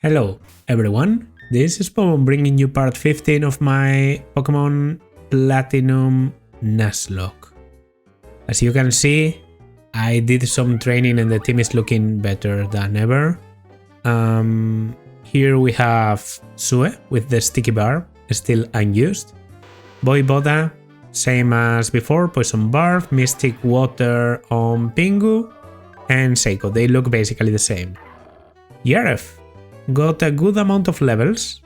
Hello everyone, this is Pomon bringing you part 15 of my Pokemon Platinum Nuzlocke. As you can see, I did some training and the team is looking better than ever. Here we have Sue with the sticky bar, still unused. Voivoda, same as before, Poison Barb, Mystic Water on Pingu, and Seiko, they look basically the same. Yaref got a good amount of levels,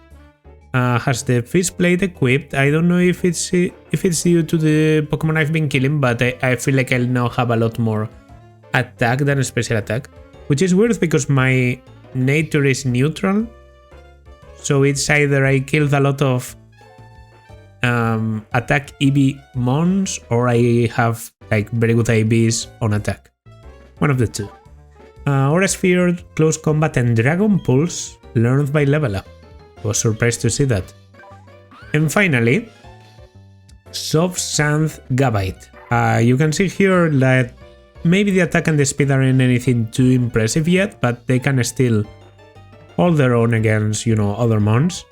has the Fish Blade equipped. I don't know if it's due to the Pokemon I've been killing, but I feel like I'll now have a lot more attack than a special attack, which is weird because my nature is neutral, so it's either I killed a lot of attack EV mons or I have like very good IVs on attack. One of the two. Aura Sphere, Close Combat and Dragon Pulse learned by level up. Was surprised to see that. And finally, Soft Sand Gabite. You can see here that maybe the attack and the speed aren't anything too impressive yet, but they can still hold their own against, other mons.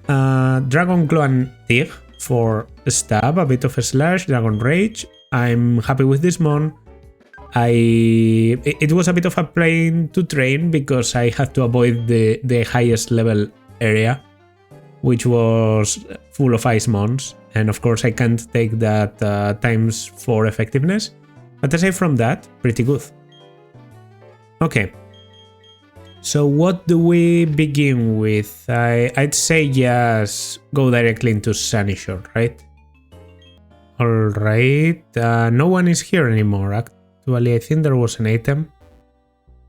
Dragon Claw and Tig for stab, a bit of a slash, Dragon Rage. I'm happy with this mon. It was a bit of a pain to train because I had to avoid the highest level area, which was full of ice mons, and of course I can't take that times 4 effectiveness, but aside from that, pretty good. Okay, so what do we begin with? I'd say just go directly into Sunny Shore, right? Alright, no one is here anymore. Actually, I think there was an item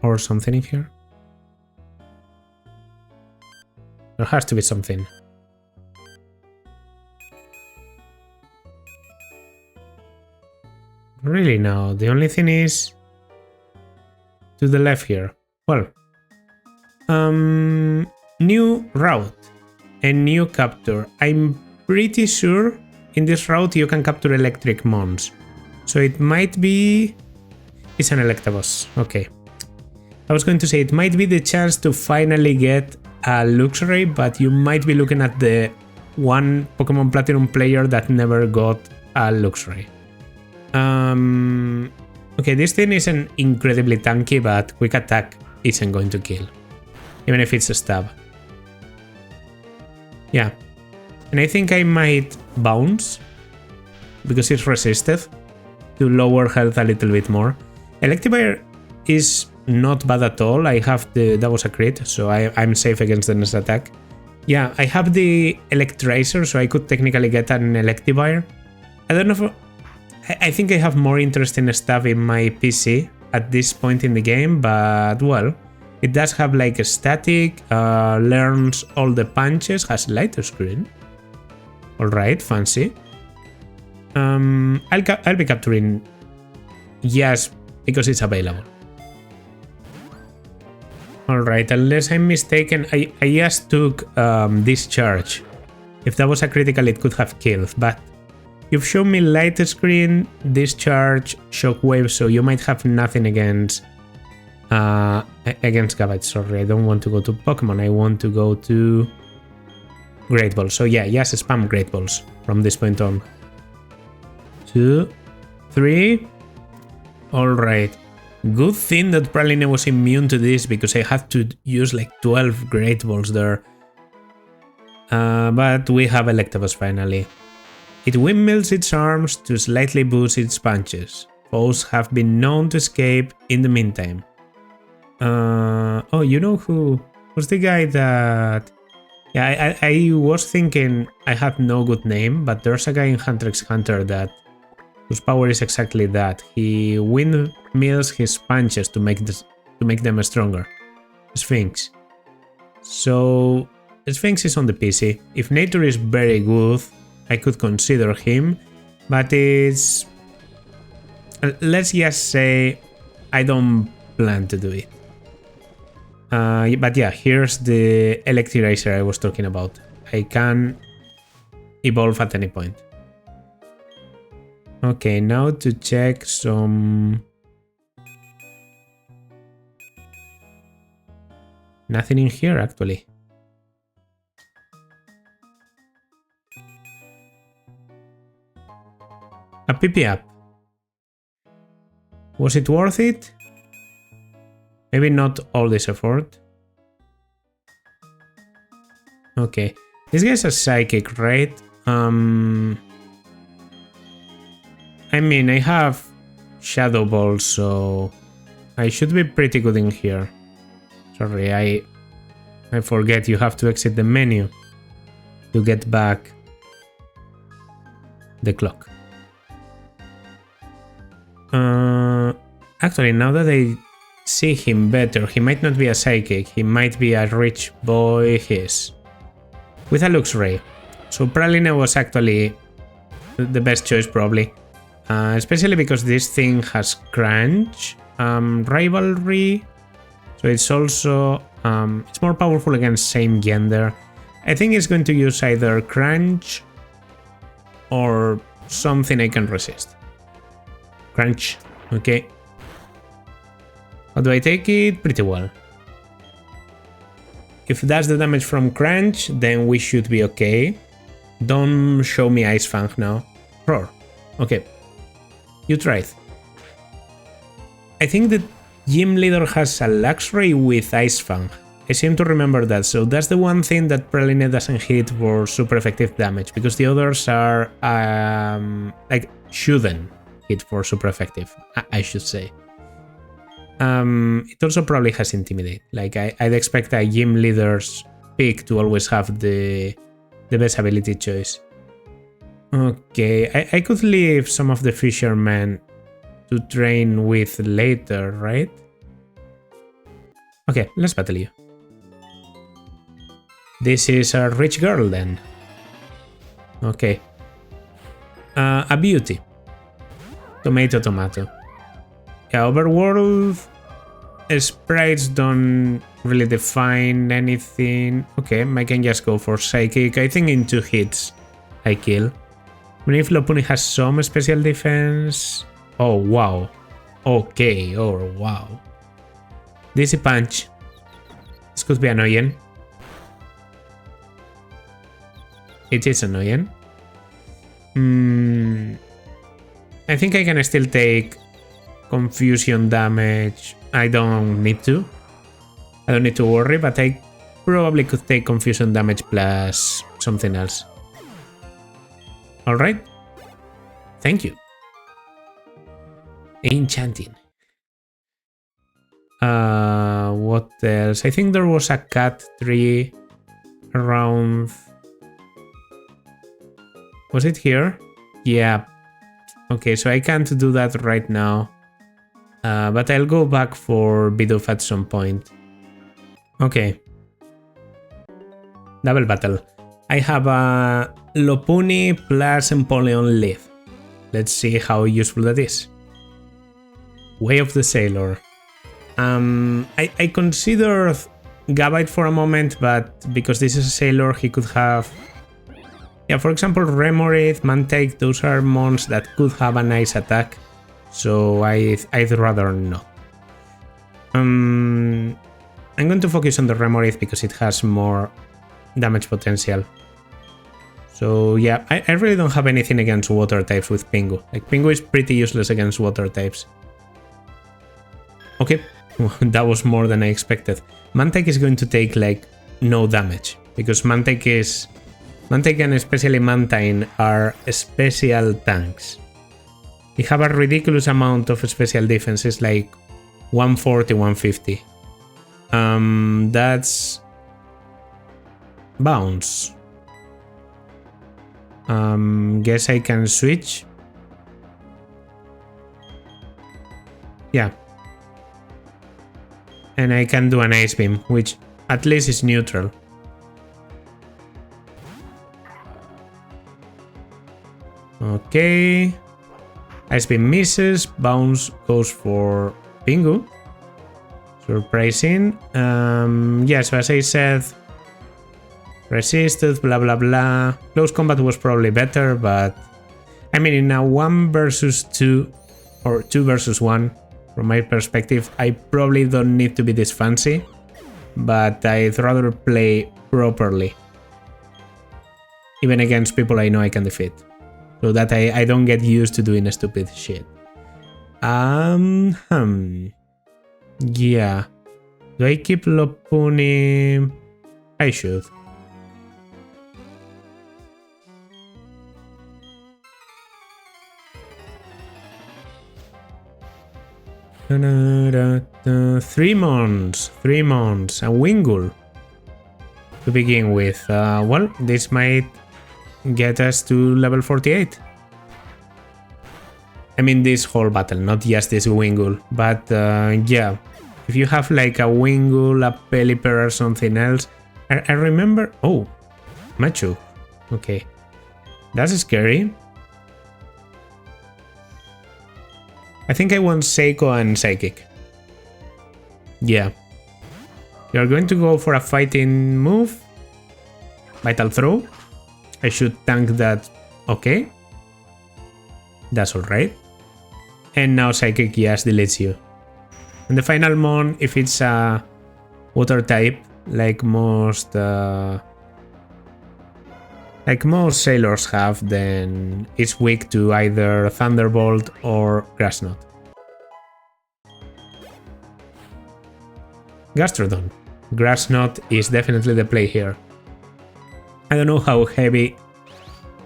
or something in here. There has to be something. Really no, the only thing is to the left here. Well, new route and new capture. I'm pretty sure in this route you can capture electric mons. So it might be... It's an Electabuzz, okay. I was going to say it might be the chance to finally get a Luxray, but you might be looking at the one Pokemon Platinum player that never got a Luxray. Okay, this thing isn't incredibly tanky, but quick attack isn't going to kill, even if it's a stab. Yeah, and I think I might bounce because it's resisted to lower health a little bit more. Electivire is not bad at all. I have that was a crit, so I'm safe against the next attack. Yeah, I have the Electrizer, so I could technically get an Electivire. I don't know if... I think I have more interest in stuff in my PC at this point in the game, but well, it does have like a static, learns all the punches, has lighter screen. Alright, fancy. I'll be capturing yes, because it's available. Alright, unless I'm mistaken, I just took Discharge. If that was a critical, it could have killed, but you've shown me light screen, Discharge, Shockwave, so you might have nothing against Gabite. Sorry, I don't want to go to Pokemon, I want to go to Great Balls. So yeah, just spam Great Balls from this point on. 2, 3. Alright. Good thing that Praline was immune to this because I had to use like 12 Great Balls there. But we have Electabuzz finally. It windmills its arms to slightly boost its punches. Foes have been known to escape in the meantime. Oh, you know who's the guy that... Yeah, I was thinking I had no good name, but there's a guy in Hunter x Hunter whose power is exactly that. He windmills his punches to make them stronger. Sphinx. So Sphinx is on the PC. If nature is very good, I could consider him, but it's... let's just say I don't plan to do it. But yeah, here's the Electrizer I was talking about. I can evolve at any point. Okay, now to check some Nothing in here, actually. A PP up. Was it worth it? Maybe not all this effort. Okay. This guy's a psychic, right? I mean, I have Shadow Ball, so I should be pretty good in here. Sorry, I forget you have to exit the menu to get back the clock. Actually, now that I see him better, he might not be a psychic, he might be a rich boy his. With a Lux Ray. So Praline was actually the best choice probably. Especially because this thing has Crunch, Rivalry, so it's also it's more powerful against same gender. I think it's going to use either Crunch or something I can resist. Crunch, okay. How do I take it? Pretty well. If that's the damage from Crunch, then we should be okay. Don't show me Ice Fang now. Roar. Okay. You tried. I think the gym leader has a Luxray with Ice Fang. I seem to remember that, so that's the one thing that Praline doesn't hit for super effective damage, because the others are like shouldn't hit for super effective, I should say. It also probably has Intimidate. Like I'd expect a gym leader's pick to always have the best ability choice. Okay, I could leave some of the fishermen to train with later, right? Okay, let's battle you. This is a rich girl then. Okay. A beauty. Tomato, tomato. Yeah, overworld sprites don't really define anything. Okay, I can just go for psychic. I think in 2 hits I kill. I mean, if Lopunny has some special defense. Oh wow. Okay, oh wow. Dizzy punch. This could be annoying. It is annoying. I think I can still take confusion damage. I don't need to. I don't need to worry, but I probably could take confusion damage plus something else. Alright. Thank you. Enchanting. What else? I think there was a cat tree around. Was it here? Yeah. Okay, so I can't do that right now. But I'll go back for Bidoof at some point. Okay. Double battle. I have a Lopunny plus Empoleon Leaf. Let's see how useful that is. Way of the Sailor. I considered Gabite for a moment, but because this is a Sailor, he could have... Yeah, for example, Remoraid, Mantake, those are mons that could have a nice attack. So I'd rather not. I'm going to focus on the Remoraid because it has more damage potential. So yeah, I really don't have anything against water types with Pingu. Like, Pingu is pretty useless against water types. Okay, that was more than I expected. Mantake is going to take like no damage because Mantake and especially Mantine are special tanks. They have a ridiculous amount of special defenses, like 140, 150. That's bounce. Guess I can switch. Yeah. And I can do an Ice Beam, which at least is neutral. Okay. Ice Beam misses, bounce goes for Pingu. Surprising. Yeah, so as I said, resisted, blah blah blah. Close combat was probably better, but I mean, in a 1 versus 2 or 2 versus 1, from my perspective, I probably don't need to be this fancy. but I'd rather play properly. Even against people I know I can defeat. So that I don't get used to doing stupid shit. Yeah. Do I keep Lopuni? I should. Three months, a Wingull to begin with. Well, this might get us to level 48. I mean this whole battle, not just this Wingull, but yeah, if you have like a Wingull, a Pelipper or something else. I remember, oh, Machu, okay, that's scary. I think I want Seiko and Psychic. Yeah. You're going to go for a fighting move. Vital Throw. I should tank that. Okay. That's alright. And now Psychic, yes, deletes you. And the final mon, if it's a water type, like most sailors have, then it's weak to either Thunderbolt or Grass Knot. Gastrodon. Grass Knot is definitely the play here. I don't know how heavy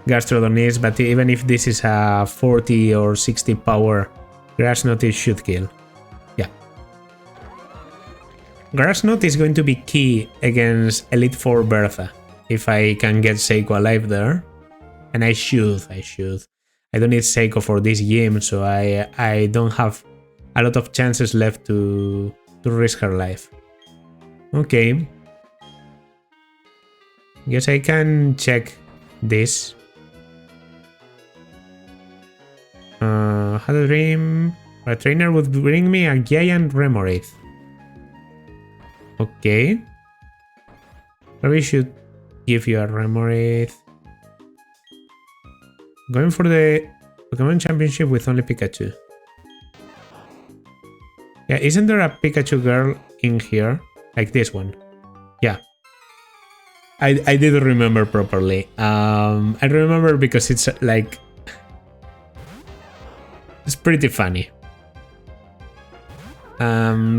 Gastrodon is, but even if this is a 40 or 60 power, Grass Knot should kill. Yeah. Grass Knot is going to be key against Elite Four Bertha. If I can get Seiko alive there. And I should. I don't need Seiko for this game, so I don't have a lot of chances left to risk her life. Okay. Guess I can check this. Had a dream. A trainer would bring me a giant Remoraid. Okay. Maybe should give you a Remoraid. Going for the Pokemon Championship with only Pikachu. Yeah, isn't there a Pikachu girl in here? Like this one. Yeah. I didn't remember properly. I remember because it's like... It's pretty funny.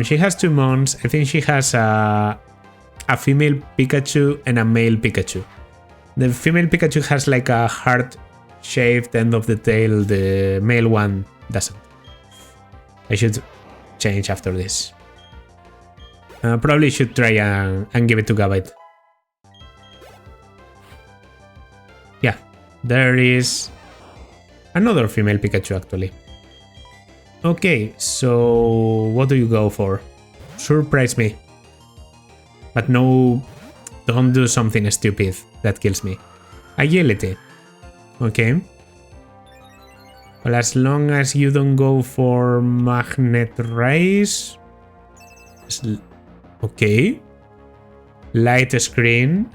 She has two mons. I think she has a female Pikachu and a male Pikachu. The female Pikachu has like a heart-shaped end of the tail. The male one doesn't. I should change after this. Probably should try and give it to Gabite. Yeah, there is another female Pikachu actually. Okay, so what do you go for? Surprise me. But no, don't do something stupid that kills me. Agility. Okay. Well, as long as you don't go for Magnet Rise. Okay. Light Screen.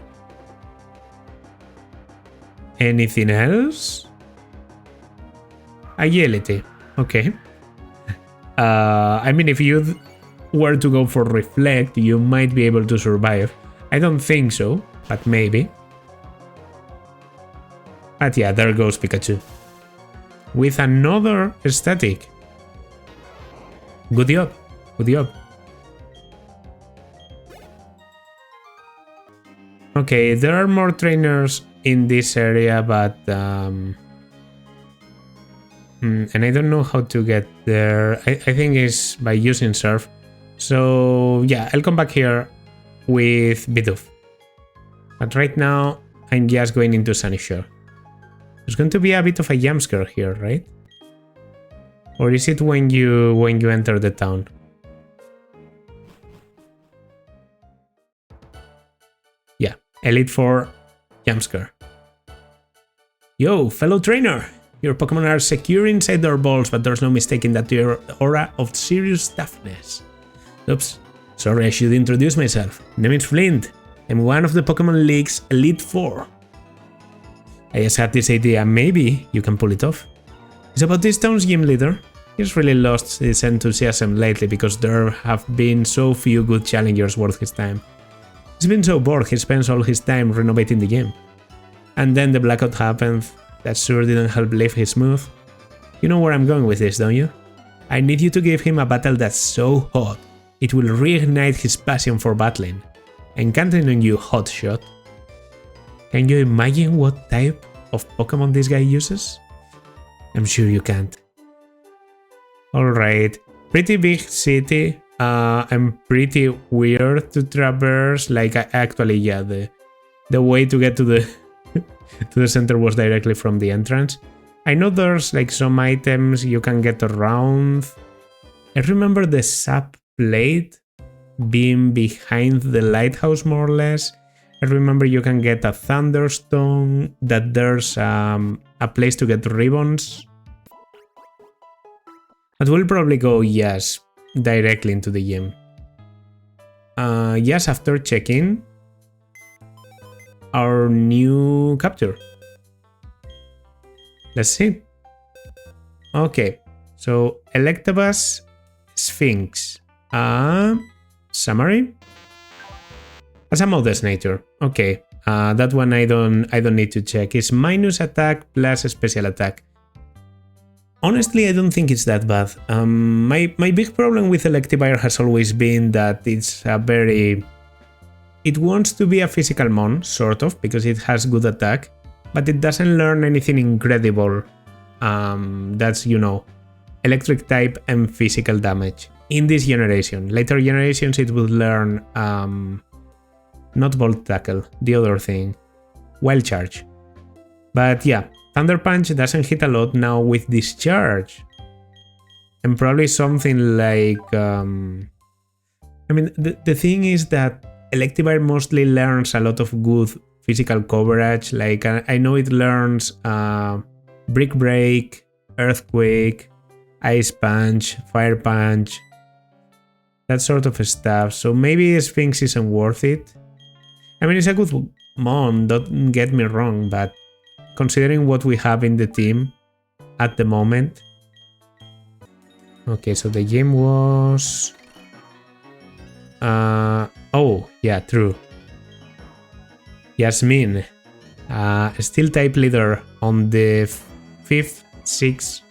Anything else? Agility. Okay. I mean, if you were to go for Reflect, you might be able to survive. I don't think so, but maybe. But yeah, there goes Pikachu. With another static. Good job. Good job. Okay, there are more trainers in this area, but... and I don't know how to get there. I think it's by using Surf. So yeah, I'll come back here with Bidoof. But right now, I'm just going into Sunny Shore. There's going to be a bit of a jump scare here, right? Or is it when you enter the town? Yeah, Elite Four jump scare. Yo, fellow trainer! Your Pokemon are secure inside their balls, but there's no mistaking that your aura of serious toughness. Oops, sorry, I should introduce myself. My name is Flint. I'm one of the Pokemon League's Elite Four. I just had this idea, maybe you can pull it off. It's about this town's gym leader. He's really lost his enthusiasm lately because there have been so few good challengers worth his time. He's been so bored he spends all his time renovating the game. And then the blackout happened. That sure didn't help lift his mood. You know where I'm going with this, don't you? I need you to give him a battle that's so hot, it will reignite his passion for battling. I'm counting on you, hotshot. Can you imagine what type of Pokemon this guy uses? I'm sure you can't. Alright, pretty big city, and pretty weird to traverse, like actually yeah, the way to get to the to the center was directly from the entrance. I know there's like some items you can get around. I remember the sap plate being behind the lighthouse more or less. I remember you can get a thunderstone, that there's a place to get ribbons. But we'll probably go, yes, directly into the gym. Yes, after checking our new capture. Let's see. Okay, so Electabuzz, Sphinx. Summary. As a modest nature. Okay, that one I don't need to check. It's minus attack plus special attack. Honestly, I don't think it's that bad. My big problem with Electivire has always been that it's a very... It wants to be a physical mon, sort of, because it has good attack, but it doesn't learn anything incredible. That's, you know, electric type and physical damage. In this generation. Later generations it will learn, not Volt Tackle, the other thing. Wild Charge. But yeah, Thunder Punch doesn't hit a lot now with Discharge. And probably something like... I mean, the thing is that Electivire mostly learns a lot of good physical coverage. Like, I know it learns Brick Break, Earthquake, Ice Punch, Fire Punch, that sort of stuff. So maybe Sphinx isn't worth it. I mean, it's a good mon, don't get me wrong, but considering what we have in the team at the moment... Okay, so the game was... oh, yeah, true. Yasmin, still type leader on the 5th, 6th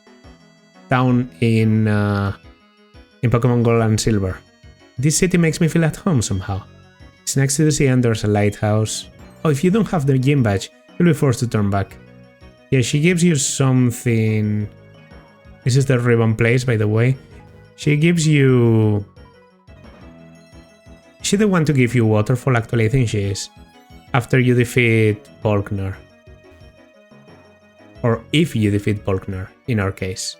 town in Pokemon Gold and Silver. This city makes me feel at home somehow. It's next to the sea and there's a lighthouse. Oh, if you don't have the gym badge, you'll be forced to turn back. Yeah, she gives you something... This is the ribbon place, by the way. She gives you... Is she the one to give you Waterfall? Actually, I think she is. After you defeat Volkner. Or if you defeat Volkner, in our case.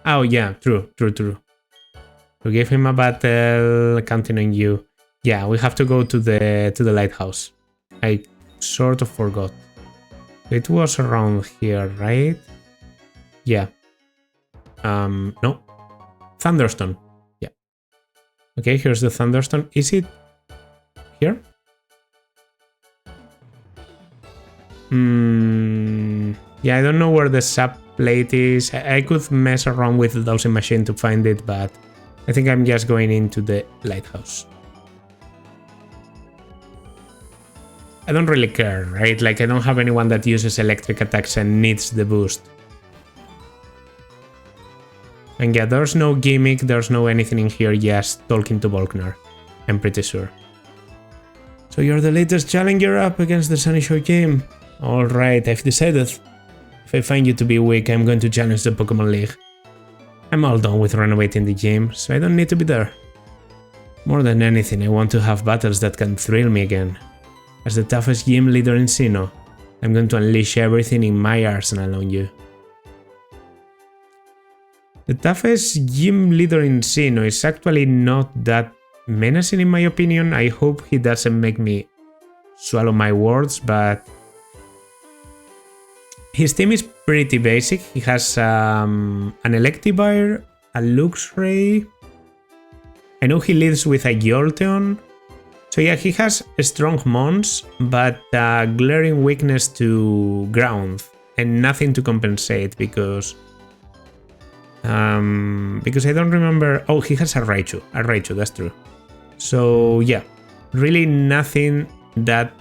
Oh yeah, true. To give him a battle, counting on you. Yeah, we have to go to the lighthouse. I sort of forgot. It was around here, right? Yeah. No. Thunderstone. Yeah. Okay, here's the Thunderstone. Is it here? Yeah, I don't know where the sub plate is. I could mess around with the dosing machine to find it, but I think I'm just going into the lighthouse. I don't really care, right? Like, I don't have anyone that uses electric attacks and needs the boost. And yeah, there's no gimmick, there's no anything in here, just talking to Volkner, I'm pretty sure. So you're the latest challenger up against the Sunny Shore game. Alright, I've decided. If I find you to be weak, I'm going to challenge the Pokemon League. I'm all done with renovating the gym, so I don't need to be there. More than anything, I want to have battles that can thrill me again. As the toughest gym leader in Sinnoh, I'm going to unleash everything in my arsenal on you. The toughest gym leader in Sinnoh is actually not that menacing in my opinion. I hope he doesn't make me swallow my words, but... His team is pretty basic. He has an Electivire, a Luxray. I know he leads with a Jolteon. So yeah, he has strong mons, but a glaring weakness to ground and nothing to compensate because Because I don't remember. Oh, he has a Raichu, that's true. So yeah, really nothing that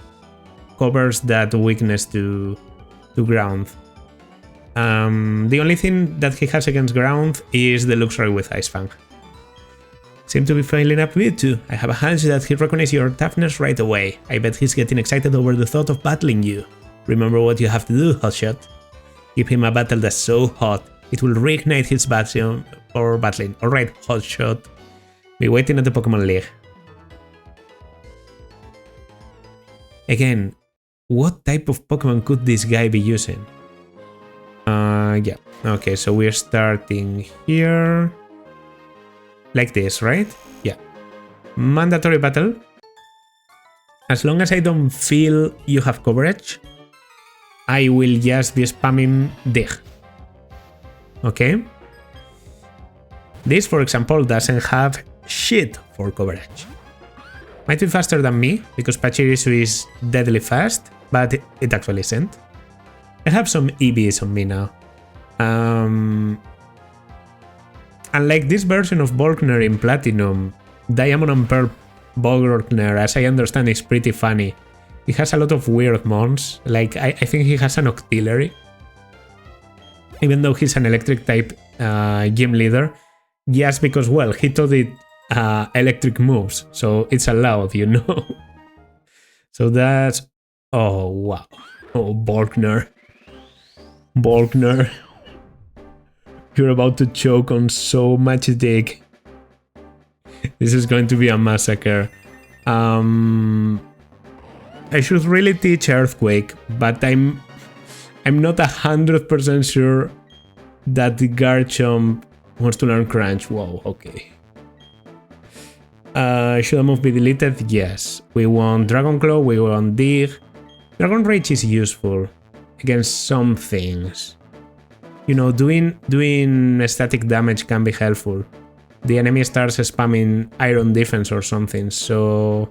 covers that weakness to ground. The only thing that he has against ground is the luxury with Ice Fang. Seem to be failing up a bit too. I have a hunch that he recognizes your toughness right away. I bet he's getting excited over the thought of battling you. Remember what you have to do, Hotshot. Give him a battle that's so hot, it will reignite his passion for battling. Alright, Hotshot. Be waiting at the Pokemon League. Again, what type of Pokemon could this guy be using? Yeah. Okay, so we're starting here. Like this, right? Yeah. Mandatory battle. As long as I don't feel you have coverage, I will just be spamming Dig. Okay? This, for example, doesn't have shit for coverage. Might be faster than me, because Pachirisu is deadly fast, but it actually isn't. I have some EVs on me now. Unlike this version of Volkner in Platinum, Diamond and Pearl Volkner, as I understand, is pretty funny. He has a lot of weird mons, like I think he has an Octillery. Even though he's an electric type gym leader, just because, well, he taught it electric moves, so it's allowed, you know? So that's... Oh, wow. Oh, Volkner. Volkner. You're about to choke on so much dig. This is going to be a massacre. I should really teach Earthquake, but I'm not 100% sure that the Garchomp wants to learn Crunch. Whoa, okay. Should a move be deleted? Yes. We want Dragon Claw, we want Dig. Dragon Rage is useful against some things. You know, doing static damage can be helpful. The enemy starts spamming Iron Defense or something, so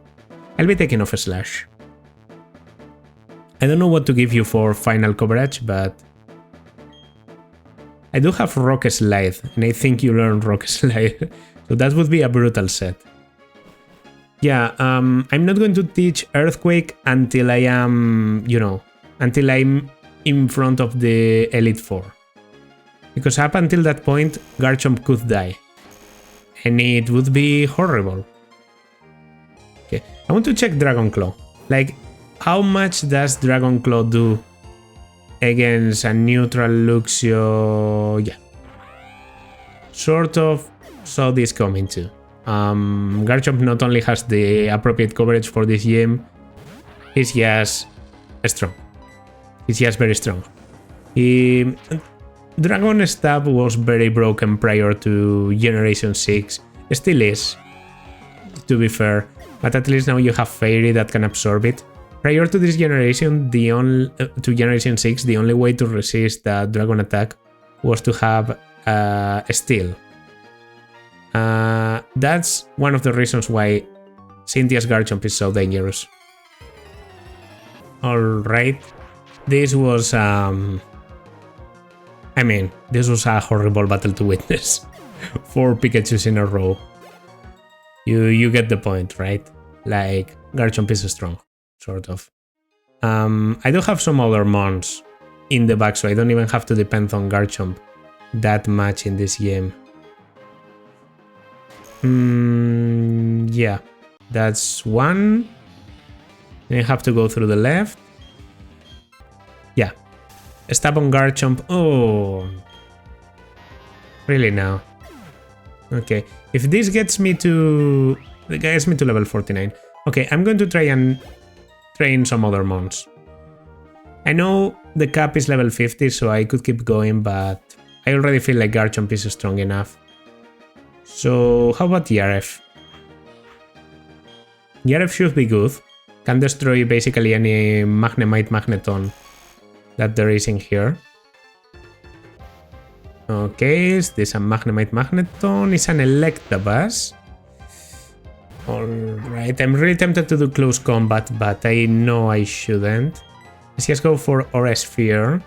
I'll be taking off a Slash. I don't know what to give you for final coverage, but I do have Rock Slide, and I think you learn Rock Slide, so that would be a brutal set. Yeah, I'm not going to teach Earthquake until I am, you know, until I'm in front of the Elite Four. Because up until that point, Garchomp could die. And it would be horrible. Okay, I want to check Dragon Claw. Like, how much does Dragon Claw do against a neutral Luxio? Yeah. Sort of saw this coming too. Garchomp not only has the appropriate coverage for this gym, he's just strong. He's just very strong. Dragon Stab was very broken prior to Generation 6. Still is, to be fair, but at least now you have Fairy that can absorb it. Prior to this generation, to Generation 6, the only way to resist a Dragon attack was to have Steel. That's one of the reasons why Cynthia's Garchomp is so dangerous. Alright, this was... I mean, this was a horrible battle to witness. 4 Pikachus in a row. You get the point, right? Like, Garchomp is strong, sort of. I do have some other mons in the back, so I don't even have to depend on Garchomp that much in this game. Yeah, that's one. Then I have to go through the left. Yeah. Stab on Garchomp. Oh. Really now? Okay. If this gets me to... It gets me to level 49. Okay, I'm going to try and train some other mons. I know the cap is level 50, so I could keep going, but I already feel like Garchomp is strong enough. So, how about Yaref? Yaref should be good. Can destroy basically any Magnemite Magneton that there is in here. Okay, is this a Magnemite Magneton? It's an Electabuzz. Alright, I'm really tempted to do close combat, but I know I shouldn't. Let's just go for Aura Sphere.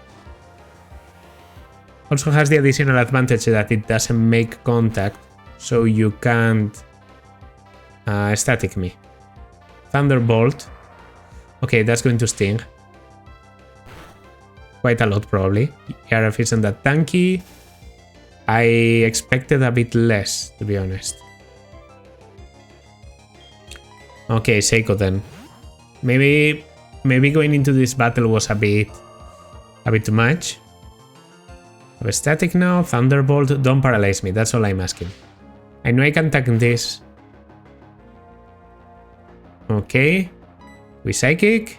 Also has the additional advantage that it doesn't make contact, so you can't static me. Thunderbolt. Okay, that's going to sting. Quite a lot, probably. RF isn't that tanky. I expected a bit less, to be honest. Okay, Seiko then. Maybe going into this battle was a bit too much. I have a static now. Thunderbolt, don't paralyze me. That's all I'm asking. I know I can tank this. Okay. We psychic.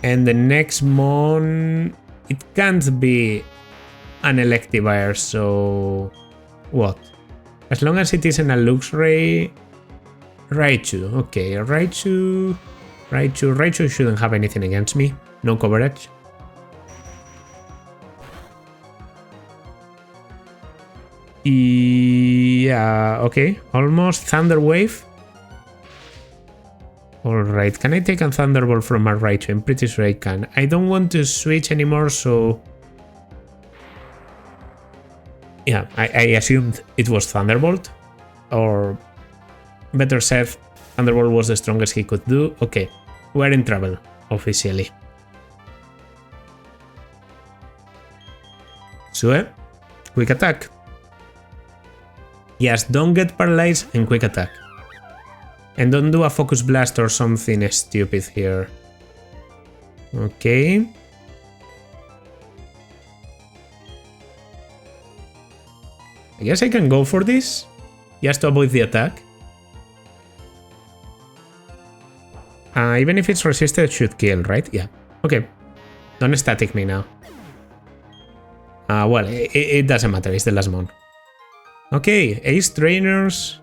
And the next mon... It can't be an electivire, so... What? As long as it isn't a Luxray... Raichu. Okay, Raichu shouldn't have anything against me. No coverage. Yeah, okay. Almost. Thunder Wave. Alright, can I take a Thunderbolt from a Raichu? I'm pretty sure I can. I don't want to switch anymore, so... Yeah, I assumed it was Thunderbolt. Or... Better said, Thunderbolt was the strongest he could do. Okay, we're in trouble, officially. Sue, quick attack. Yes, don't get paralyzed and quick attack. And don't do a focus blast or something stupid here. Okay. I guess I can go for this, just to avoid the attack. Even if it's resisted, it should kill, right? Yeah. Okay. Don't static me now. Well, it doesn't matter. It's the last mon. Okay, Ace Trainers.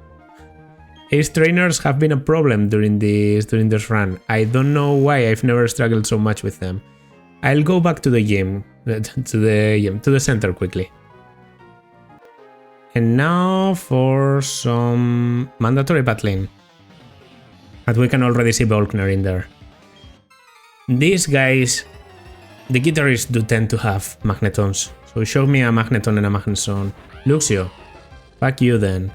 Ace Trainers have been a problem during this run. I don't know why. I've never struggled so much with them. I'll go back to the gym, to the center quickly. And now for some mandatory battling. But we can already see Volkner in there. These guys, the guitarists do tend to have magnetons. So show me a magneton and a magneton. Luxio. Fuck you then.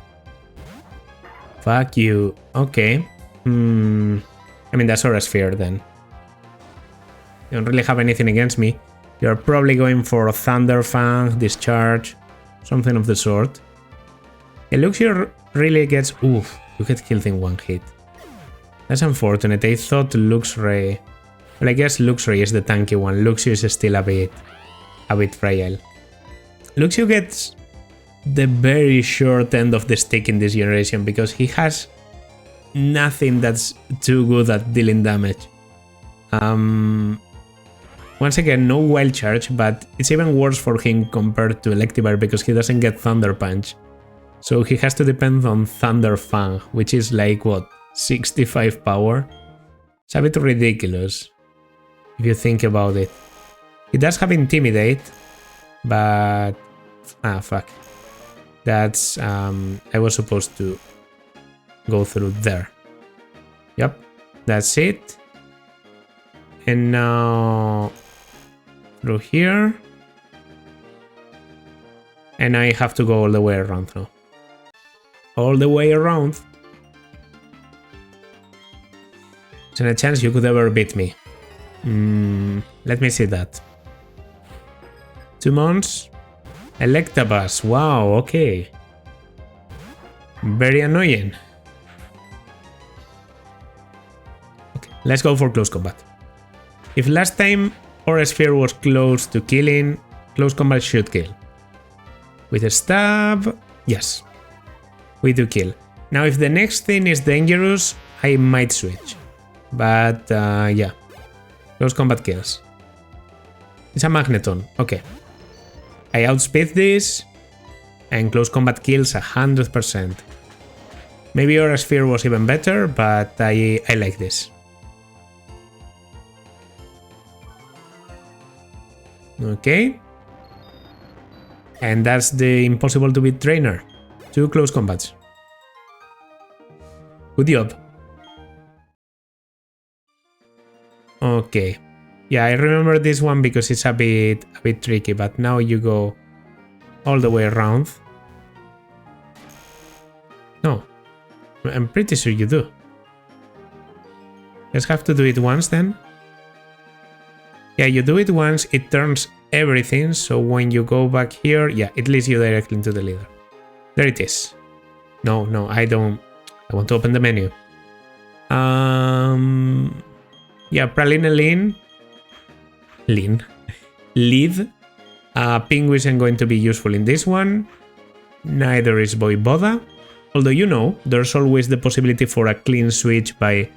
Fuck you. Okay. I mean, that's Aura Sphere then. You don't really have anything against me. You're probably going for Thunder Fang, Discharge, something of the sort. Luxio really gets... Oof, you get killed in one hit. That's unfortunate. I thought Luxray... Well, I guess Luxray is the tanky one. Luxio is still a bit frail. Luxio gets the very short end of the stick in this generation because he has nothing that's too good at dealing damage. Once again, no Wild Charge, but it's even worse for him compared to Electivire because he doesn't get Thunder Punch. So he has to depend on Thunder Fang, which is like, what, 65 power? It's a bit ridiculous, if you think about it. He does have Intimidate, but... Ah, fuck. That's... I was supposed to go through there. Yep, that's it. And now... through here. And I have to go all the way around now. All the way around. There's no chance you could ever beat me. Let me see that. 2 months. Electabuzz. Wow, okay. Very annoying. Okay, let's go for close combat. If last time Aura Sphere was close to killing, close combat should kill. With a stab, yes. We do kill. Now if the next thing is dangerous, I might switch. But yeah. Close combat kills. It's a Magneton. Okay. I outspeed this. And close combat kills 100%. Maybe Aura Sphere was even better, but I like this. Okay. And that's the impossible to beat trainer. 2 close combats. Good job. Okay. Yeah, I remember this one because it's a bit tricky, but now you go all the way around. No, I'm pretty sure you do. Just have to do it once then. Yeah, you do it once, it turns everything, so when you go back here, yeah, it leads you directly into the leader. There it is. No, I don't. I want to open the menu. Yeah, Praline lead. Pingu isn't going to be useful in this one. Neither is Voivoda. Although, you know, there's always the possibility for a clean switch by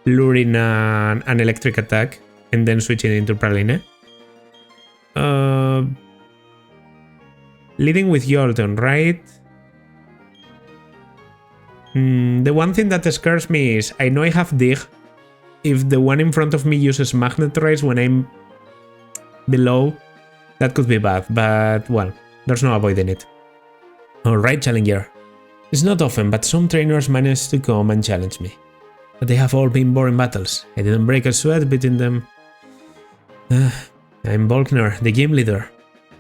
luring an electric attack and then switching into Praline. Leading with Jolteon, right? The one thing that scares me is I know I have Dig. If the one in front of me uses Magnet Race when I'm below, that could be bad, but well, there's no avoiding it. Alright, Challenger. It's not often, but some trainers manage to come and challenge me. But they have all been boring battles. I didn't break a sweat between them. I'm Volkner, the gym leader.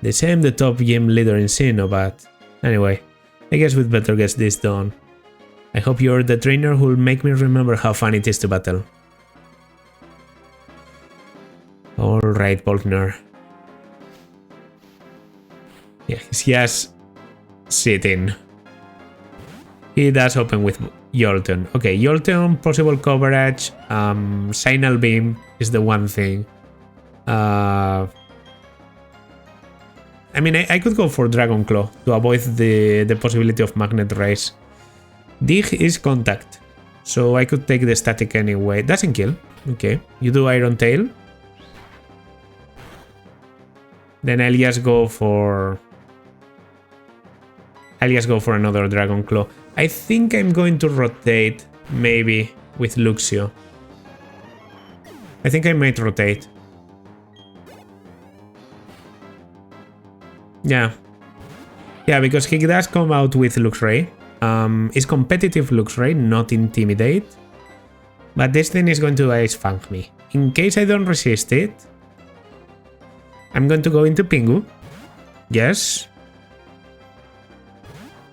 They say I'm the top gym leader in Sinnoh, but anyway, I guess we'd better get this done. I hope you're the trainer who'll make me remember how fun it is to battle. Alright, Volkner. Yeah, he's just sitting. He does open with Jolteon. Okay, Jolteon, possible coverage, Signal Beam is the one thing. I mean, I could go for Dragon Claw to avoid the possibility of Magnet Race. Dig is Contact, so I could take the static anyway. Doesn't kill. Okay, you do Iron Tail. Then I'll just go for another Dragon Claw. I think I'm going to rotate, maybe, with Luxio. I think I might rotate. Yeah, because he does come out with Luxray. It's competitive Luxray, not Intimidate. But this thing is going to Ice Fang me. In case I don't resist it, I'm going to go into Pingu. Yes.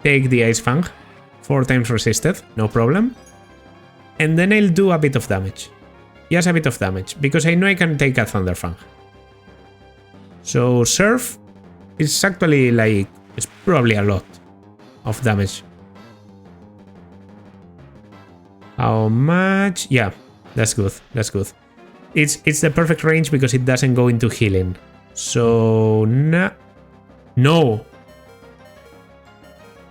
Take the Ice Fang. 4 times resisted, no problem. And then I'll do a bit of damage. Just a bit of damage, because I know I can take a Thunder Fang. So Surf is actually like, it's probably a lot of damage. How much? Yeah, that's good, that's good. It's the perfect range because it doesn't go into healing. So, no.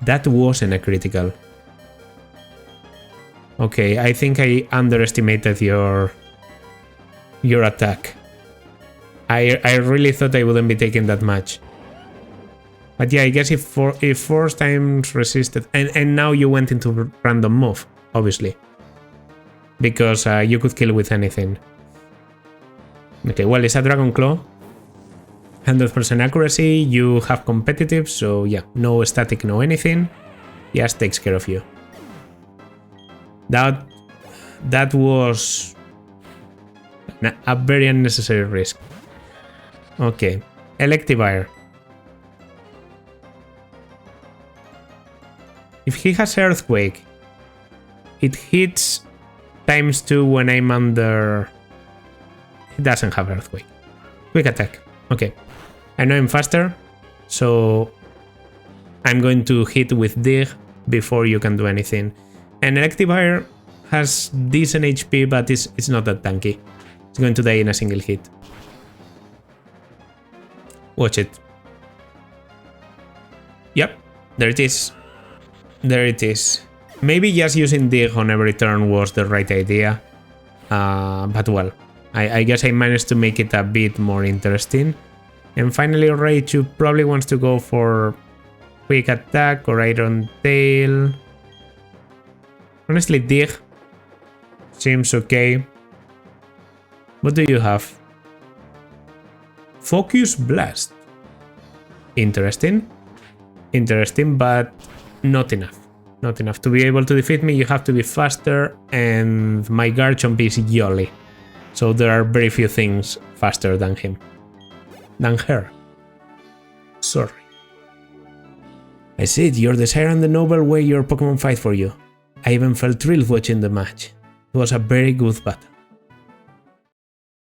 That wasn't a critical. Okay, I think I underestimated your attack. I really thought I wouldn't be taking that much. But yeah, I guess if 4 times resisted, and now you went into random move, obviously. Because you could kill with anything. Okay, well, it's a Dragon Claw. 100% accuracy, you have competitive, so yeah, no static, no anything. Just takes care of you. That was a very unnecessary risk. Okay, Electivire. If he has Earthquake, it hits ×2 when I'm under... He doesn't have Earthquake. Quick attack. Okay. I know I'm faster, so I'm going to hit with Dig before you can do anything. And Electivire has decent HP, but it's not that tanky. It's going to die in a single hit. Watch it. Yep, there it is. There it is. Maybe just using Dig on every turn was the right idea. But well, I guess I managed to make it a bit more interesting. And finally, Raichu probably wants to go for Quick Attack or Iron Tail. Honestly, Dig seems okay. What do you have? Focus Blast. Interesting. Interesting, but not enough. Not enough. To be able to defeat me, you have to be faster, and my Garchomp is Yoli. So there are very few things faster than him. Than her. Sorry. I see it, your desire and the noble way your Pokemon fight for you. I even felt thrilled watching the match. It was a very good battle.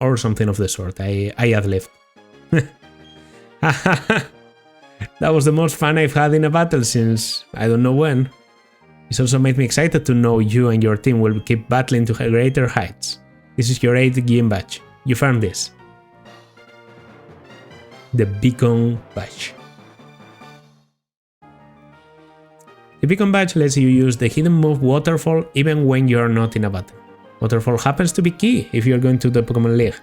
Or something of the sort, I ad-libbed. That was the most fun I've had in a battle since I don't know when. This also made me excited to know you and your team will keep battling to greater heights. This is your 8th gym badge. You found this. The Beacon Badge. The Beacon Badge lets you use the hidden move Waterfall even when you are not in a battle. Waterfall happens to be key if you are going to the Pokemon League.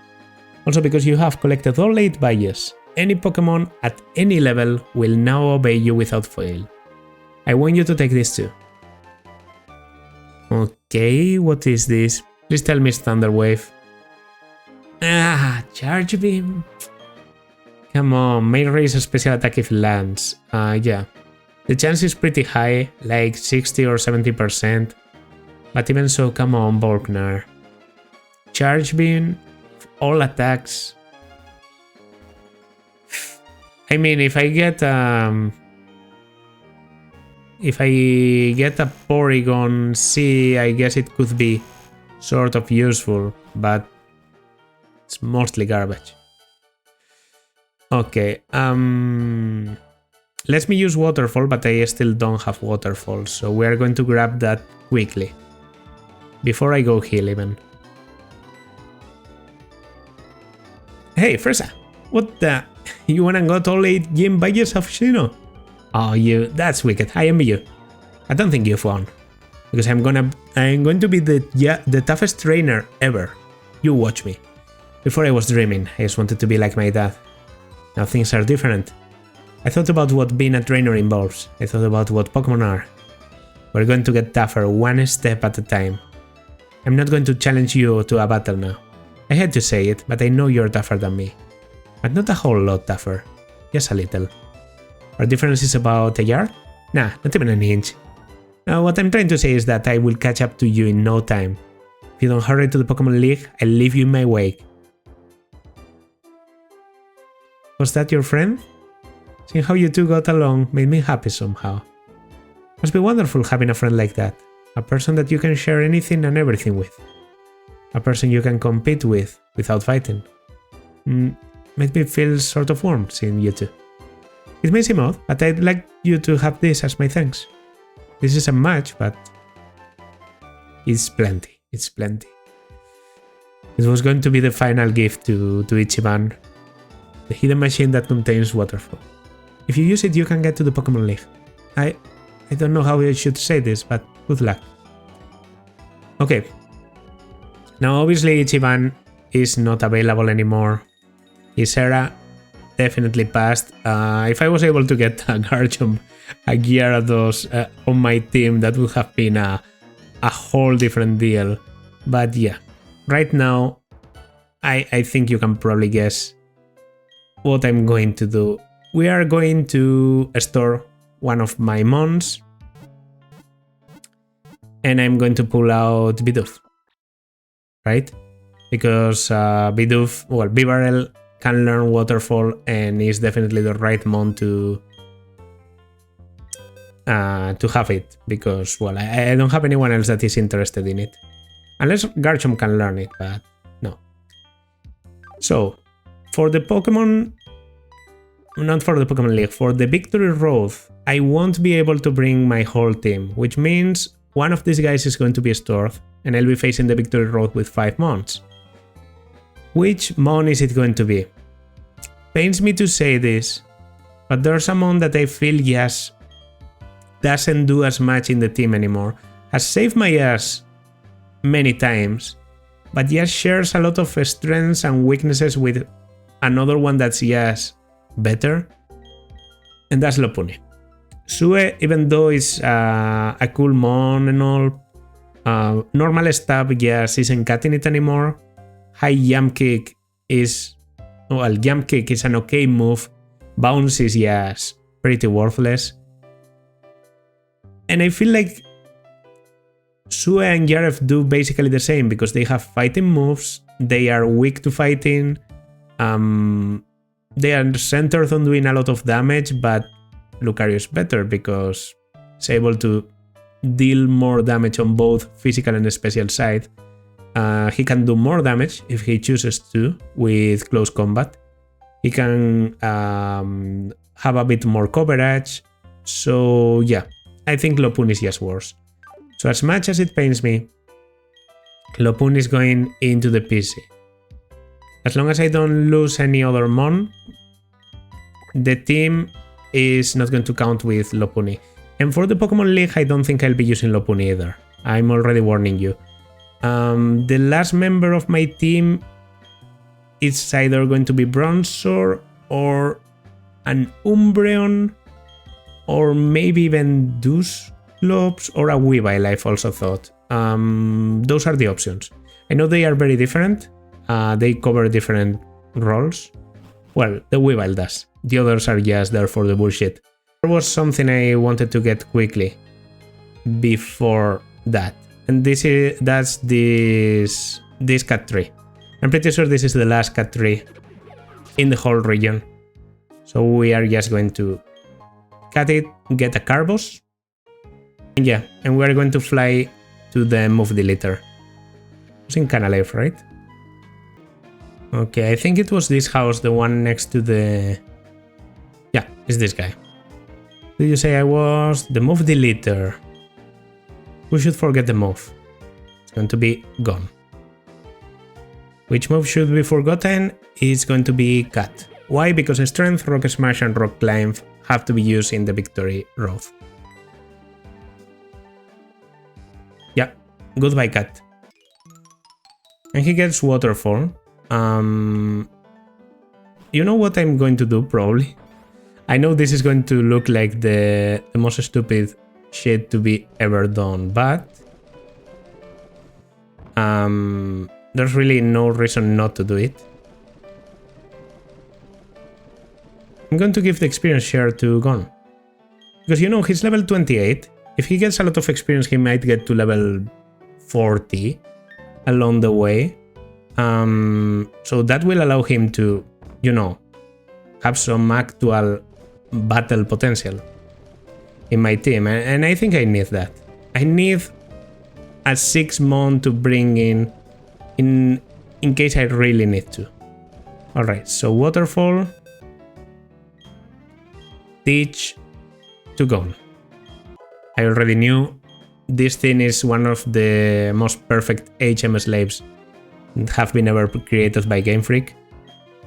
Also because you have collected all 8 badges, any Pokemon at any level will now obey you without fail. I want you to take this too. Okay, what is this? Please tell me it's Thunder Wave. Ah, Charge Beam. Come on, may raise a special attack if it lands. Yeah. The chance is pretty high, like 60 or 70%. But even so, come on, Volkner. Charge Beam, all attacks. I mean, if I get a Porygon C, I guess it could be sort of useful, but it's mostly garbage. Okay, let me use Waterfall, but I still don't have Waterfall, so we are going to grab that quickly. Before I go heal even. Hey, Fresa! What the? You went and got all 8 gym badges of Shino? Oh, that's wicked. I envy you. I don't think you've won. Because I'm going to be the toughest trainer ever. You watch me. Before I was dreaming, I just wanted to be like my dad. Now things are different. I thought about what being a trainer involves. I thought about what Pokemon are. We're going to get tougher one step at a time. I'm not going to challenge you to a battle now. I hate to say it, but I know you're tougher than me. But not a whole lot tougher. Just a little. Our difference is about a yard? Nah, not even an inch. Now what I'm trying to say is that I will catch up to you in no time. If you don't hurry to the Pokemon League, I'll leave you in my wake. Was that your friend? Seeing how you two got along made me happy somehow. Must be wonderful having a friend like that. A person that you can share anything and everything with. A person you can compete with without fighting. Made me feel sort of warm seeing you two. It may seem odd, but I'd like you to have this as my thanks. This isn't much, but it's plenty. It's plenty. It was going to be the final gift to Ichiban. The hidden machine that contains Waterfall. If you use it, you can get to the Pokemon League. I don't know how I should say this, but good luck. Okay. Now obviously Ichiban is not available anymore. His era definitely passed. If I was able to get a Garchomp, a Gyarados on my team, that would have been a whole different deal. But yeah, right now, I think you can probably guess what I'm going to do. We are going to store one of my mons. And I'm going to pull out Bidoof. Right? Because Bidoof, well, Bibarel can learn Waterfall and is definitely the right mon to have it. Because, well, I don't have anyone else that is interested in it. Unless Garchomp can learn it, but no. So, for the Pokemon... Not for the Pokemon League, for the Victory Road, I won't be able to bring my whole team, which means one of these guys is going to be stored, and I'll be facing the Victory Road with 5 mons. Which mon is it going to be? Pains me to say this, but there's a mon that I feel yes doesn't do as much in the team anymore. Has saved my ass many times, but yes shares a lot of strengths and weaknesses with another one that's yes better, and that's Lopunny. Sue, even though it's a cool mon and all, normal stab, yes, isn't cutting it anymore. High jump kick is... Well, jump kick is an okay move. Bounce is, yes, pretty worthless. And I feel like Sue and Yaref do basically the same, because they have fighting moves, they are weak to fighting, They are centered on doing a lot of damage, but Lucario is better because it's able to deal more damage on both physical and special side. He can do more damage if he chooses to with close combat. He can have a bit more coverage. So yeah, I think Lopunny is just worse. So as much as it pains me, Lopunny is going into the PC. As long as I don't lose any other Mon, the team is not going to count with Lopunny. And for the Pokemon League, I don't think I'll be using Lopunny either. I'm already warning you. The last member of my team is either going to be Bronzor or an Umbreon or maybe even Dusclops or a Weavile, I've also thought. Those are the options. I know they are very different. They cover different roles. Well, the Weavile does. The others are just there for the bullshit. There was something I wanted to get quickly before that. And that's this cat tree. I'm pretty sure this is the last cat tree in the whole region. So we are just going to cut it, get a Carbos. And yeah, and we're going to fly to the move deleter. It's in Canalef, right? Okay, I think it was this house, the one next to the... Yeah, it's this guy. Did you say I was the move deleter? We should forget the move. It's going to be gone. Which move should be forgotten? It's going to be cut. Why? Because Strength, Rock Smash and Rock Climb have to be used in the Victory Road. Yeah, goodbye cat. And he gets Waterfall. You know what I'm going to do probably? I know this is going to look like the most stupid shit to be ever done, but there's really no reason not to do it. I'm going to give the experience share to Gon. Because you know, he's level 28. If he gets a lot of experience, he might get to level 40 along the way. So that will allow him to, you know, have some actual battle potential in my team. And I think I need that. I need a 6-mon to bring in case I really need to. Alright, so Waterfall. Teach to Gon. I already knew this thing is one of the most perfect HM slaves that have been ever created by Game Freak.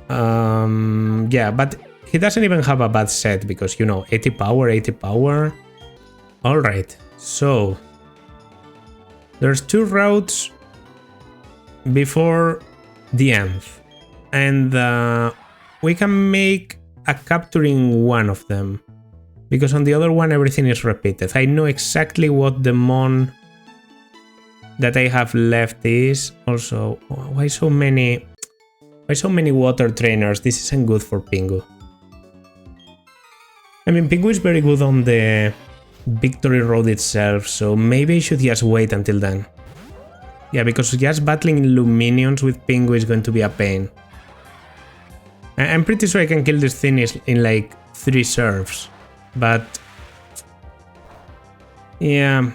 Yeah, but he doesn't even have a bad set because, you know, 80 power, 80 power. Alright, so there's 2 routes before the end. And we can make a capturing one of them. Because on the other one everything is repeated. I know exactly what the mon that I have left is. Also, why so many water trainers? This isn't good for Pingu. I mean, Pingu is very good on the Victory Road itself, so maybe I should just wait until then. Yeah, because just battling Luminions with Pingu is going to be a pain. I'm pretty sure I can kill this thing in like 3 serves. But yeah.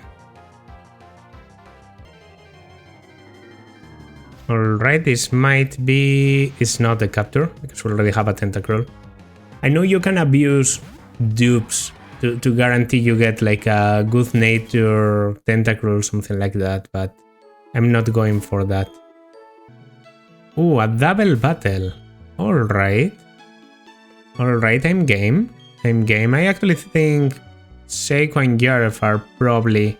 Alright, this might be... It's not a capture, because we already have a Tentacruel. I know you can abuse dupes to guarantee you get like a good nature Tentacruel, something like that, but I'm not going for that. Ooh, a double battle. Alright. Alright, I'm game. I'm game. I actually think Seiko and Yaref are probably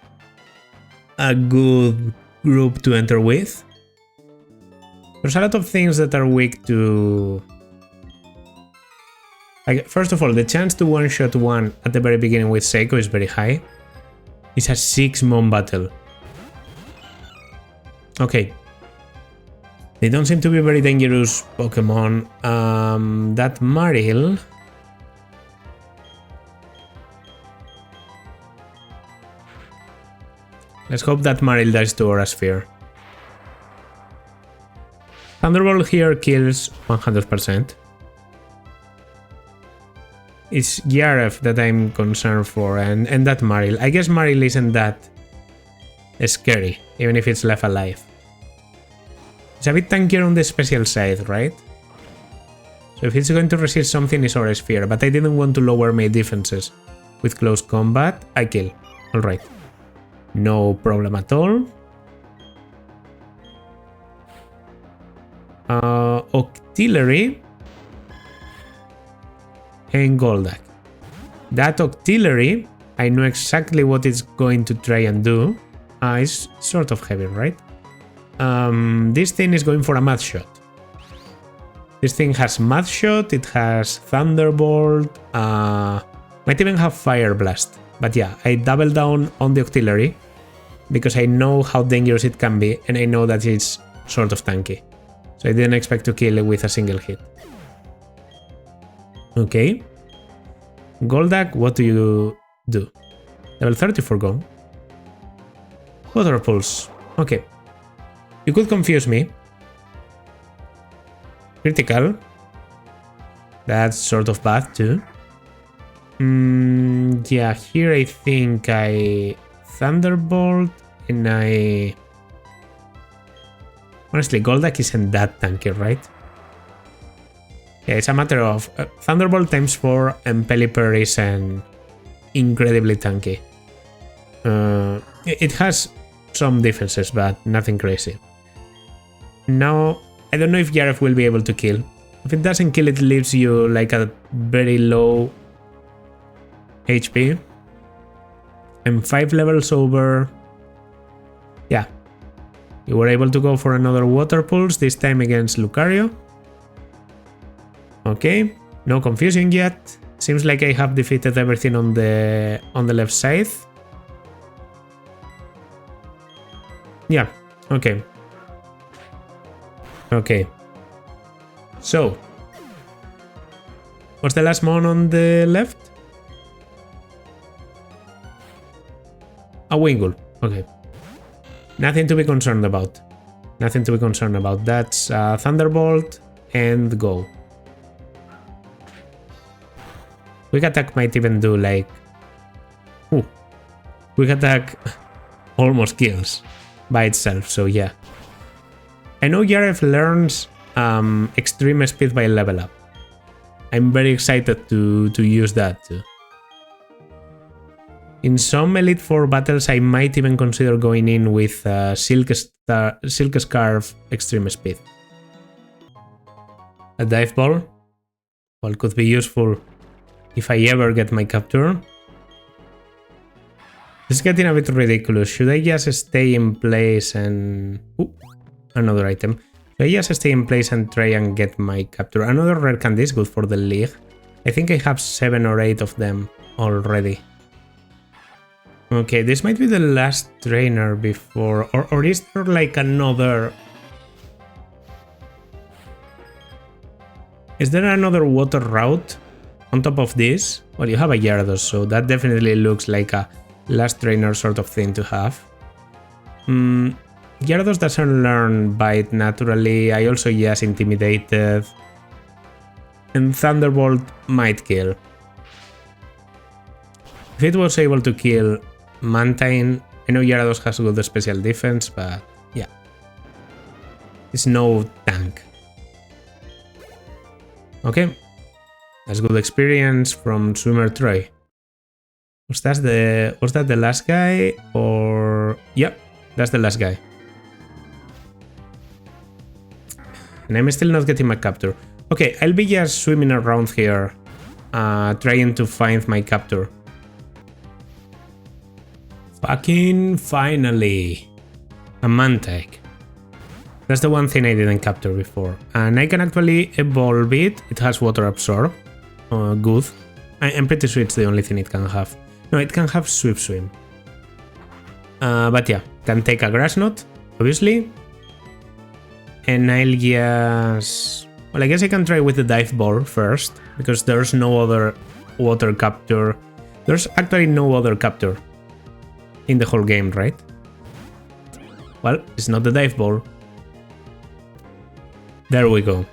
a good group to enter with. There's a lot of things that are weak to... Like, first of all, the chance to one-shot one at the very beginning with Seiko is very high. It's a 6-mon battle. Okay. They don't seem to be very dangerous Pokemon. That Marill... Let's hope that Marill dies to Aura Sphere. Thunderbolt here kills 100%. It's Yaref that I'm concerned for, and that Maril. I guess Maril isn't that scary, even if it's left alive. It's a bit tankier on the special side, right? So if it's going to resist something, it's Aura Sphere, but I didn't want to lower my defenses. With close combat, I kill. Alright. No problem at all. Octillery and Goldak. That Octillery, I know exactly what it's going to try and do. It's sort of heavy, right? This thing is going for a Mud Shot. This thing has Mud Shot, it has Thunderbolt, might even have Fire Blast. But yeah, I double down on the Octillery because I know how dangerous it can be and I know that it's sort of tanky. So I didn't expect to kill it with a single hit. Okay. Goldak, what do you do? Level 34 gone. Water Pulse. Okay. You could confuse me. Critical. That's sort of bad too. Yeah, here I think I Thunderbolt and I... Honestly, Goldak isn't that tanky, right? Yeah, it's a matter of Thunderbolt times 4 and Pelipper isn't incredibly tanky. It has some defenses, but nothing crazy. Now, I don't know if Yaref will be able to kill. If it doesn't kill, it leaves you like a very low HP. And 5 levels over. Yeah. You were able to go for another Water Pulse, this time against Lucario. Okay, no confusion yet. Seems like I have defeated everything on the left side. Yeah, okay. Okay. So, what's the last mon on the left? A Wingull. Okay. Nothing to be concerned about. Nothing to be concerned about. That's Thunderbolt and go. Quick Attack might even do like... Ooh. Quick Attack almost kills by itself, so yeah. I know Yaref learns extreme speed by level up. I'm very excited to use that too. In some Elite Four battles, I might even consider going in with Silk Scarf Extreme Speed. A Dive Ball? Well, could be useful if I ever get my capture. This is getting a bit ridiculous. Should I just stay in place and... Ooh, another item. Should I just stay in place and try and get my capture? Another rare candy is good for the league. I think I have 7 or 8 of them already. Okay, this might be the last trainer before... Or is there like another... Is there another water route on top of this? Well, you have a Gyarados, so that definitely looks like a last trainer sort of thing to have. Gyarados doesn't learn Bite naturally. I also just Intimidated. And Thunderbolt might kill. If it was able to kill Mantine, I know Gyarados has good special defense, but yeah. It's no tank. Okay. That's good experience from Swimmer Troy. Was that the last guy? Or... Yep, that's the last guy. And I'm still not getting my capture. Okay, I'll be just swimming around here, trying to find my capture. Fucking finally! A Mantike. That's the one thing I didn't capture before. And I can actually evolve it. It has Water Absorb. Good. I'm pretty sure it's the only thing it can have. No, it can have Sweep Swim. But yeah, can take a Grass Knot, obviously. And I'll just... Well, I guess I can try with the Dive Ball first, because there's no other water capture. There's actually no other capture in the whole game, right? Well, it's not the Dive Ball. There we go.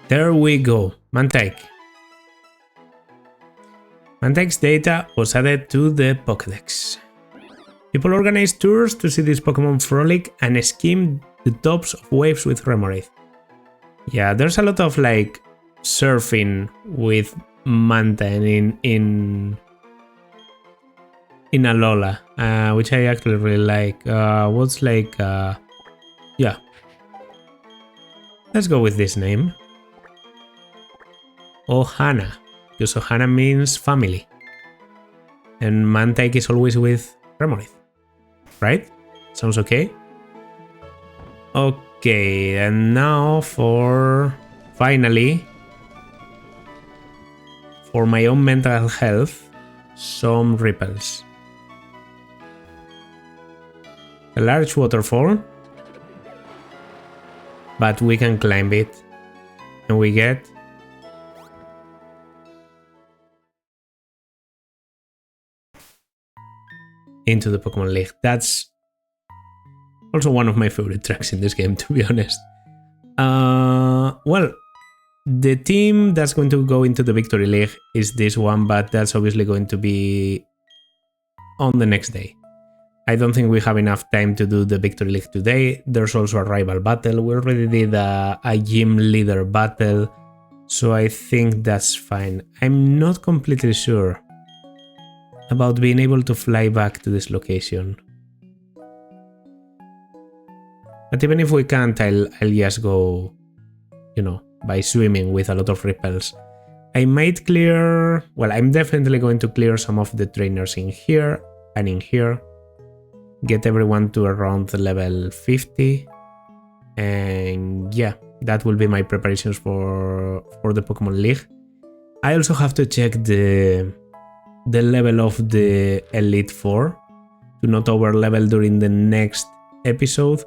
There we go. Mantike. Mantike's data was added to the Pokédex. People organized tours to see this Pokemon frolic and skim the tops of waves with Remoraid. Yeah, there's a lot of like surfing with Mantine in Alola, which I actually really like. What's like, yeah. Let's go with this name. Ohana, because Ohana means family. And Mantike is always with Remoraid, right? Sounds okay? Okay, and now for, finally, for my own mental health, some ripples. A large waterfall, but we can climb it, and we get into the Pokemon League. That's also one of my favorite tracks in this game, to be honest. Well, the team that's going to go into the Victory League is this one, but that's obviously going to be on the next day. I don't think we have enough time to do the Victory League today. There's also a rival battle. We already did a gym leader battle, so I think that's fine. I'm not completely sure about being able to fly back to this location. But even if we can't, I'll just go, you know, by swimming with a lot of ripples. I might clear... Well, I'm definitely going to clear some of the trainers in here and in here. Get everyone to around the level 50. And yeah, that will be my preparations for the Pokemon League. I also have to check the level of the Elite Four to not over level during the next episode.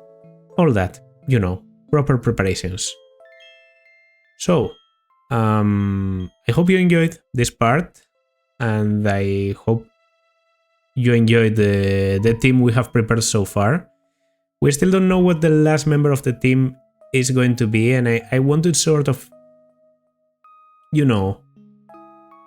All that, you know, proper preparations. So, I hope you enjoyed this part, and I hope you enjoyed the team we have prepared so far. We still don't know what the last member of the team is going to be, and I want to sort of, you know,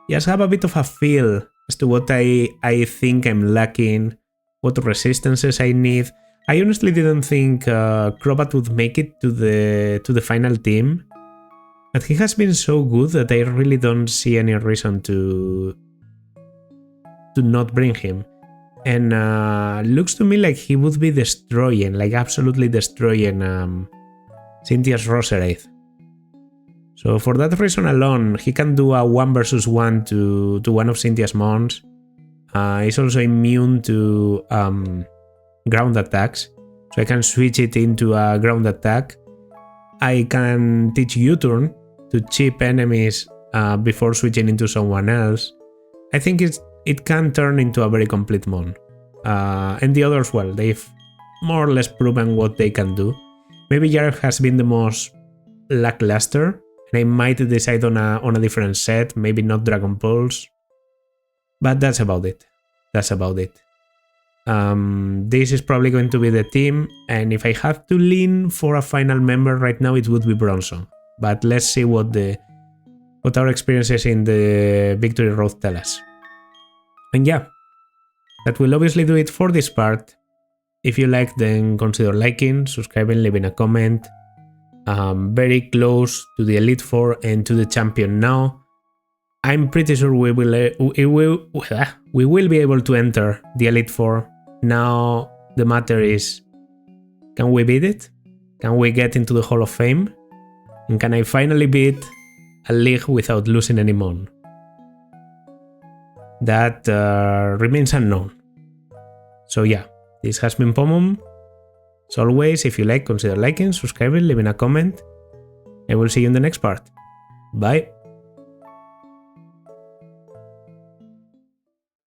just have a bit of a feel as to what I think I'm lacking, what resistances I need. I honestly didn't think Crobat would make it to the final team, but he has been so good that I really don't see any reason to not bring him. And looks to me like he would be destroying, like absolutely destroying Cynthia's Roserade. So for that reason alone, he can do a 1 versus 1 to one of Cynthia's mons. He's also immune to ground attacks, so I can switch it into a ground attack. I can teach U-turn to chip enemies before switching into someone else. I think it can turn into a very complete mon. And the others, well, they've more or less proven what they can do. Maybe Jarek has been the most lackluster, and I might decide on a different set, maybe not Dragon Pulse. But that's about it. That's about it. This is probably going to be the team, and if I have to lean for a final member right now, it would be Bronson. But let's see what our experiences in the Victory Road tell us. And yeah, that will obviously do it for this part. If you liked, then consider liking, subscribing, leaving a comment. Very close to the Elite Four and to the champion now. I'm pretty sure we will be able to enter the Elite Four. Now the matter is, can we beat it? Can we get into the Hall of Fame? And can I finally beat a league without losing any mon? That remains unknown. So yeah, this has been Pomum. As always, if you like, consider liking, subscribing, leaving a comment. I will see you in the next part. Bye.